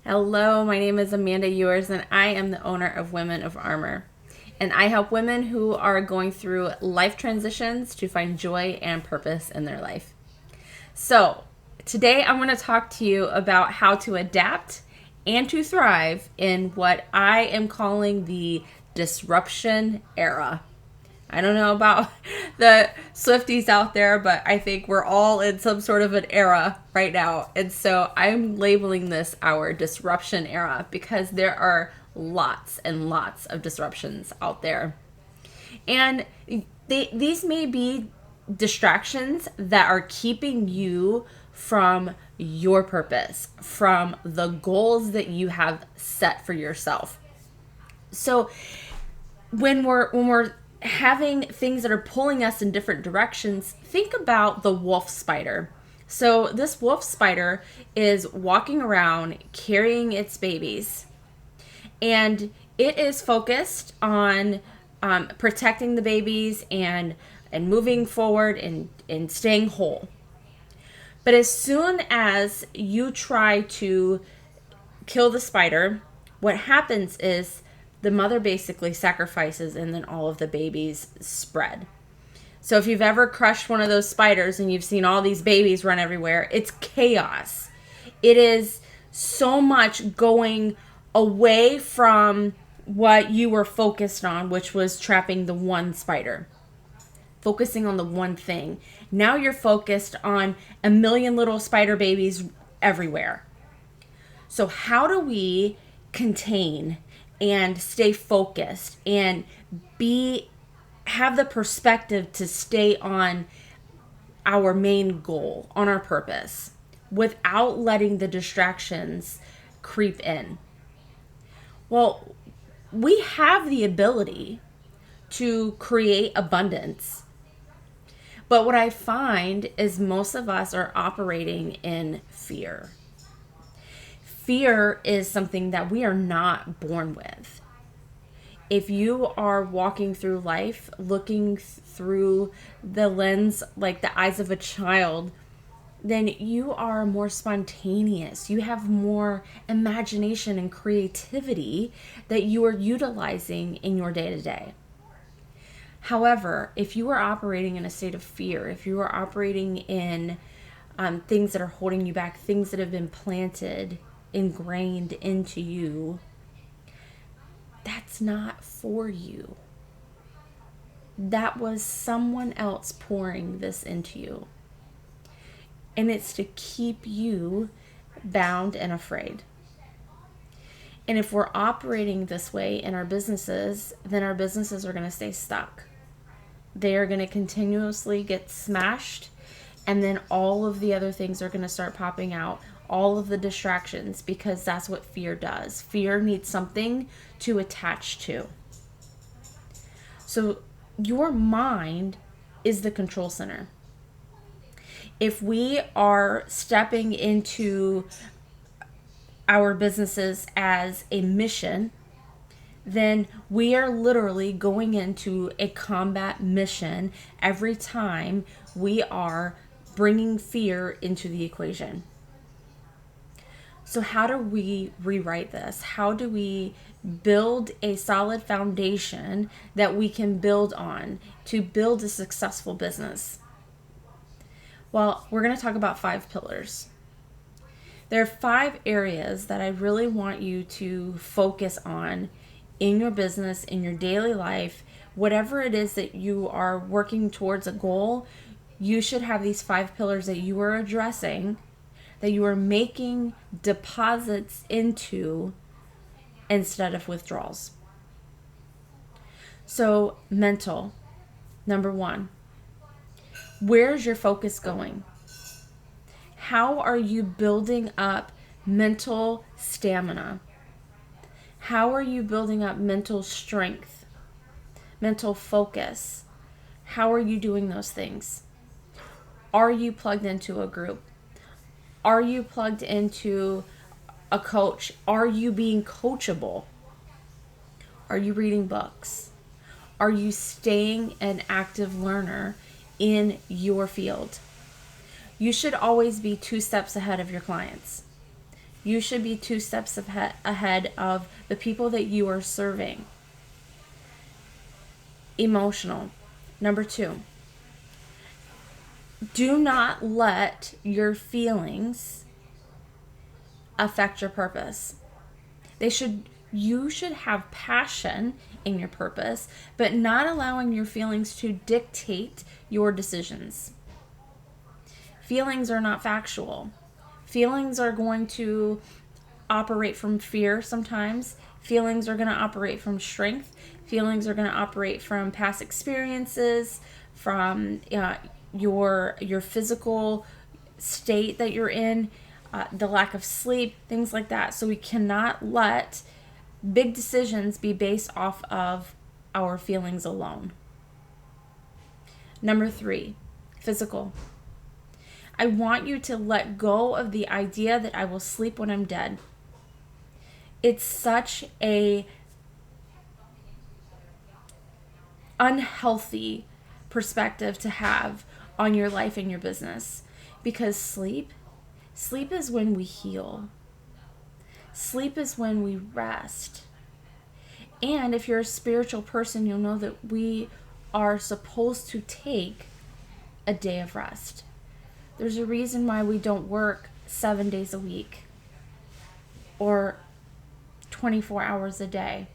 Hello, my name is Amanda Ewers, and I am the owner of Women of Armor. And I help women who are going through life transitions to find joy and purpose in their life. So, today I'm going to talk to you about how to adapt and to thrive in what I am calling the disruption era. I don't know about the Swifties out there, but I think we're all in some sort of an era right now. And so I'm labeling this our disruption era because there are lots and lots of disruptions out there. And these may be distractions that are keeping you from your purpose, from the goals that you have set for yourself. So when we're having things that are pulling us in different directions, think about the wolf spider. So this wolf spider is walking around carrying its babies, and it is focused on protecting the babies and moving forward and staying whole. But as soon as you try to kill the spider, what happens is the mother basically sacrifices and then all of the babies spread. So if you've ever crushed one of those spiders and you've seen all these babies run everywhere, it's chaos. It is so much going away from what you were focused on, which was trapping the one spider, focusing on the one thing. Now you're focused on a million little spider babies everywhere. So how do we contain and stay focused and have the perspective to stay on our main goal, on our purpose, without letting the distractions creep in? Well, we have the ability to create abundance. But what I find is most of us are operating in fear. Fear is something that we are not born with. If you are walking through life looking through the lens like the eyes of a child, then you are more spontaneous. You have more imagination and creativity that you are utilizing in your day to day. However, if you are operating in a state of fear, if you are operating in things that are holding you back, things that have been planted, ingrained into you, that's not for you. That was someone else pouring this into you. And it's to keep you bound and afraid. And if we're operating this way in our businesses, then our businesses are going to stay stuck. They are going to continuously get smashed, and then all of the other things are going to start popping out, all of the distractions, because that's what fear does. Fear needs something to attach to. So your mind is the control center. If we are stepping into our businesses as a mission, then we are literally going into a combat mission every time we are bringing fear into the equation. So how do we rewrite this? How do we build a solid foundation that we can build on to build a successful business? Well, we're going to talk about 5 pillars. There are 5 areas that I really want you to focus on in your business, in your daily life, whatever it is that you are working towards a goal. You should have these 5 pillars that you are addressing, that you are making deposits into instead of withdrawals. So, mental, number 1. Where's your focus going? How are you building up mental stamina? How are you building up mental strength, mental focus? How are you doing those things? Are you plugged into a group? Are you plugged into a coach? Are you being coachable? Are you reading books? Are you staying an active learner in your field? You should always be 2 steps ahead of your clients. You should be 2 steps ahead of the people that you are serving. Emotional. Number 2, do not let your feelings affect your purpose. You should have passion in your purpose, but not allowing your feelings to dictate your decisions. Feelings are not factual. Feelings are going to operate from fear sometimes. Feelings are going to operate from strength. Feelings are going to operate from past experiences, from your physical state that you're in, the lack of sleep, things like that. So we cannot let big decisions be based off of our feelings alone. Number 3, physical. I want you to let go of the idea that I will sleep when I'm dead. It's such a unhealthy perspective to have on your life and your business, because sleep is when we heal. Sleep is when we rest. And if you're a spiritual person, you'll know that we are supposed to take a day of rest. There's a reason why we don't work 7 days a week or 24 hours a day.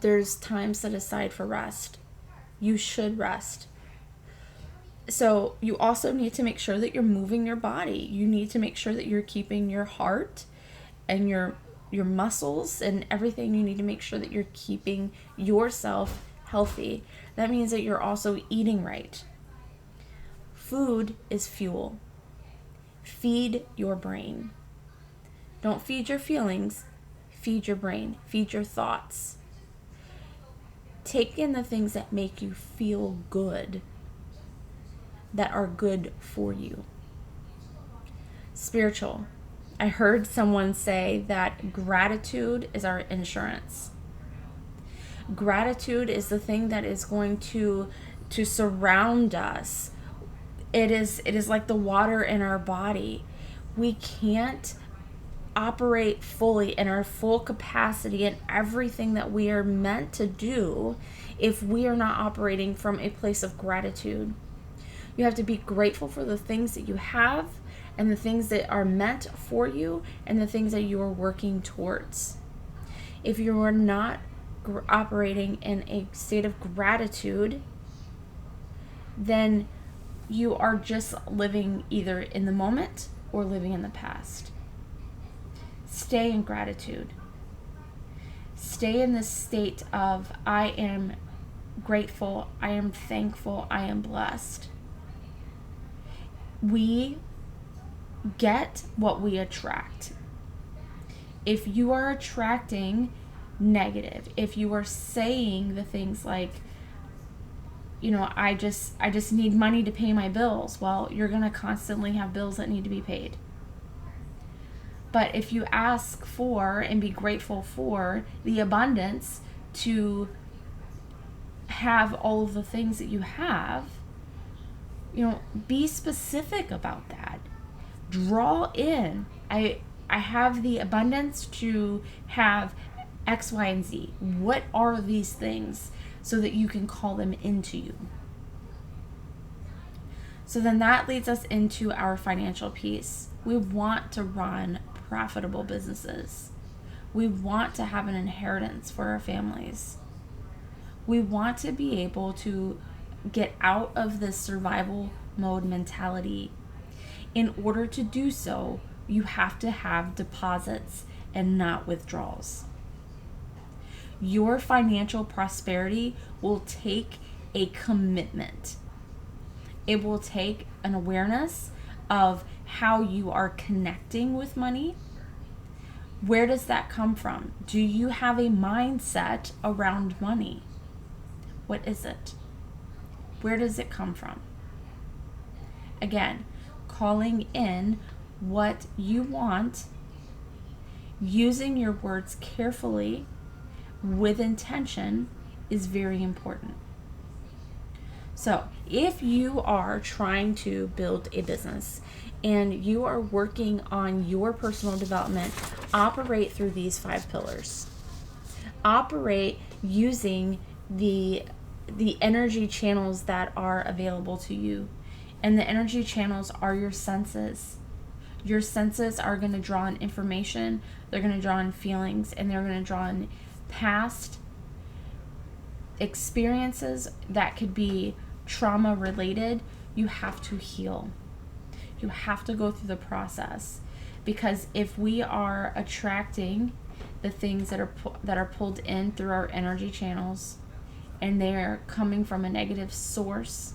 There's time set aside for rest. You should rest. So you also need to make sure that you're moving your body. You need to make sure that you're keeping your heart and your muscles and everything. You need to make sure that you're keeping yourself healthy. That means that you're also eating right. Food is fuel. Feed your brain. Don't feed your feelings. Feed your brain. Feed your thoughts. Take in the things that make you feel good, that are good for you. Spiritual. I heard someone say that gratitude is our insurance. Gratitude is the thing that is going to surround us. It is like the water in our body. We can't operate fully in our full capacity in everything that we are meant to do if we are not operating from a place of gratitude. You have to be grateful for the things that you have and the things that are meant for you and the things that you are working towards. If you are not operating in a state of gratitude, then you are just living either in the moment or living in the past. Stay in gratitude. Stay in this state of, I am grateful, I am thankful, I am blessed. We get what we attract. If you are attracting negative, if you are saying the things like, I just need money to pay my bills, well, you're going to constantly have bills that need to be paid. But if you ask for and be grateful for the abundance to have all of the things that you have, be specific about that. Draw in. I have the abundance to have X, Y, and Z. What are these things so that you can call them into you? So then that leads us into our financial piece. We want to run profitable businesses. We want to have an inheritance for our families. We want to be able to get out of this survival mode mentality. In order to do so, you have to have deposits and not withdrawals. Your financial prosperity will take a commitment. It will take an awareness of how you are connecting with money. Where does that come from? Do you have a mindset around money? What is it? Where does it come from? Again, calling in what you want, using your words carefully with intention is very important. So If you are trying to build a business and you are working on your personal development, operate through these 5 pillars. Operate using the energy channels that are available to you. And the energy channels are your senses. Your senses are going to draw in information, they're going to draw in feelings, and they're going to draw in past experiences that could be trauma related. You have to heal. You have to go through the process, because if we are attracting the things that are pulled in through our energy channels and they're coming from a negative source,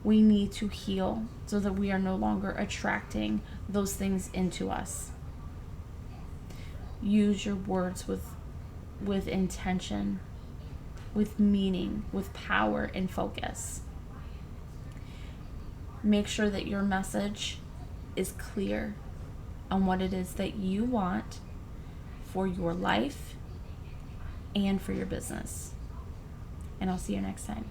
we need to heal so that we are no longer attracting those things into us. Use your words with intention, with meaning, with power and focus. Make sure that your message is clear on what it is that you want for your life and for your business. And I'll see you next time.